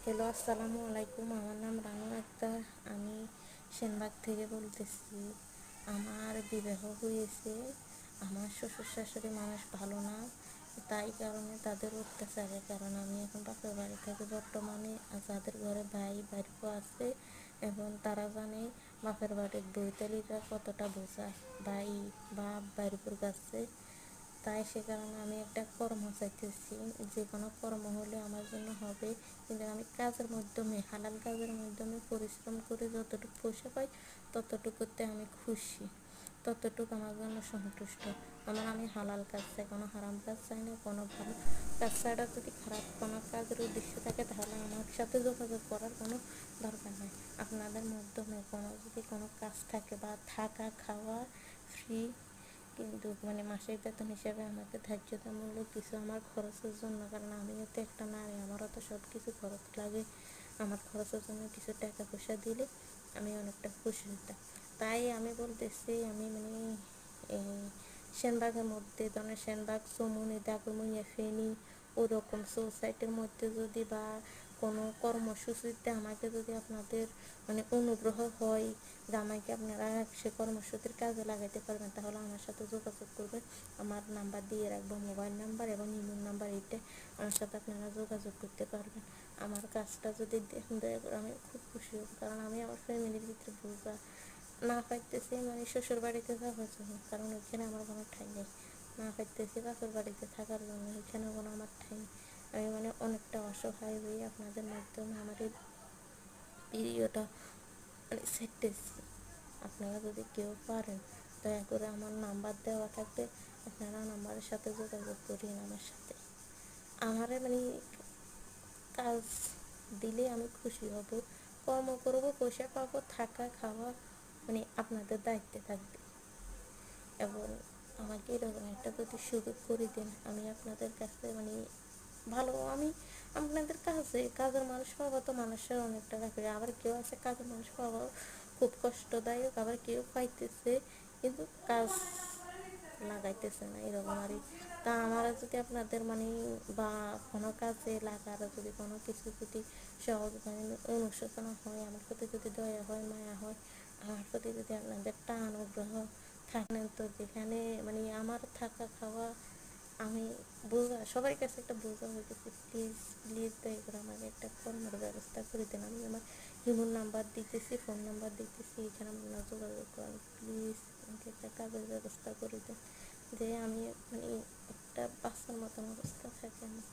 Hello, আসসালামু আলাইকুম। আমার নাম রানু আক্তার। আমি সেনবাগ থেকে বলতেছি। আমার বিবাহ হয়েছে। আমার শ্বশুর শাশুড়ি মানুষ ভালো না, তাই কারণে তাদের অত্যাচারের কারণে আমি এখন বাপের বাড়ি থেকে বর্তমানে যাদের ঘরে ভাই ভাইপো আছে এবং তারা জানে বাপের বাড়ির দৈতালিরা কতটা বোঝা ভাই বা ভাইপোর কাছে। তাই সে কারণে আমি একটা কর্ম চাইতেছি, যে কোনো কর্ম হলে আমার জন্য হবে, কিন্তু আমি কাজের মাধ্যমে হালাল কাজের মাধ্যমে পরিশ্রম করে যতটুকু পয়সা পাই ততটুকুতে আমি খুশি, ততটুকু আমার জন্য সন্তুষ্ট। আমি হালাল কাজ চাই, কোনো হারাম কাজ চাই না। কোনো ভালো কাজ ছাড়া যদি খারাপ কোনো কাজের উদ্দেশ্য থাকে তাহলে আমার সাথে যোগাযোগ করার কোনো দরকার নেই। আপনাদের মাধ্যমে যদি কোনো কাজ থাকে বা থাকা খাওয়া ফ্রি, কিন্তু মাসিক বেতন হিসেবে আমাকে ধার্যতামূলক কিছু আমার খরচের জন্য, কারণ আমিও তো একটা নারী, আমারও তো সব কিছু খরচ লাগে। আমার খরচের জন্য কিছু টাকা পয়সা দিলে আমি অনেকটা খুশি হতাম। তাই আমি বলতেছি, আমি এই সেনবাগের মধ্যে ধরেন সেনবাগ, চৌমুহনী, দাগনভূঞা, ফেনী ওরকম সোসাইটির মধ্যে যদি বা কোনো কর্মসূচিতে আমাকে যদি আপনাদের অনুগ্রহ হয় যে আমাকে আপনারা সে কর্মসূচির কাজে লাগাইতে পারবেন, তাহলে আমার সাথে যোগাযোগ করবেন। আমার নাম্বার দিয়ে রাখবো, মোবাইল নাম্বার এবং ইমেল নাম্বার। এইটা আমার সাথে আপনারা যোগাযোগ করতে পারবেন। আমার কাজটা যদি দয়া করে আমি খুব খুশি হব, কারণ আমি আমার ফ্যামিলির ভিতরে বোঝা না পাইতেছি, শ্বশুর বাড়িতে যাওয়ার জন্য, কারণ ওইখানে আমার কোনো ঠাঁই নেই। না পাইতেছি বাপের বাড়িতে থাকার জন্য, ওইখানে কোনো আমার ঠাঁই নেই। আমি অনেকটা অসহায় হয়ে আপনাদের মাধ্যমে আমার এই ভিডিওটা সেটতেছি। আপনারা যদি কেউ পারেন দয়া করে আমার নাম্বার দেওয়া থাকবে, আপনারা নাম্বারের সাথে যোগাযোগ করিন আমার সাথে। আমার কাজ দিলে আমি খুশি হব, কর্ম করবো, পয়সা পাবো, থাকা খাওয়া আপনাদের দায়িত্বে থাকবে। এবং আমাকে এরকম একটা যদি সুযোগ করে দেন, আমি আপনাদের কাছে ভালো, আমি আপনাদের কাছে কাজের মানুষ পাবো তো মানুষের অনেক টাকা করে, আবার কেউ আছে কাজের মানুষ পাবো খুব কষ্টদায়ক, আবার কেউ পাইতেছে কিন্তু কাজ লাগাইতেছে না, এরকম তা আমার যদি আপনাদের বা কোনো কাজে লাগার যদি কোনো কিছু যদি সহজ অনুশোচনা হয়, আমার প্রতি যদি দয়া হয়, মায়া হয়, আমার প্রতি যদি আপনাদের টান অনুগ্রহ থাকেন, তো যেখানে আমার থাকা খাওয়া আমি বোঝা সবার কাছে একটা বোঝা হয়ে গেছি। প্লিজ প্লিজ দয়া করে আমাকে একটা কর্মের ব্যবস্থা করে দেন। আমি আমার ইমেল নাম্বার দিতেছি, ফোন নাম্বার দিতেছি, এখানে আপনারা যোগাযোগ করেন। প্লিজ আমাকে একটা কাজের ব্যবস্থা করে দেন, যে আমি একটা বাচ্চার মতন অবস্থা থাকে আমার।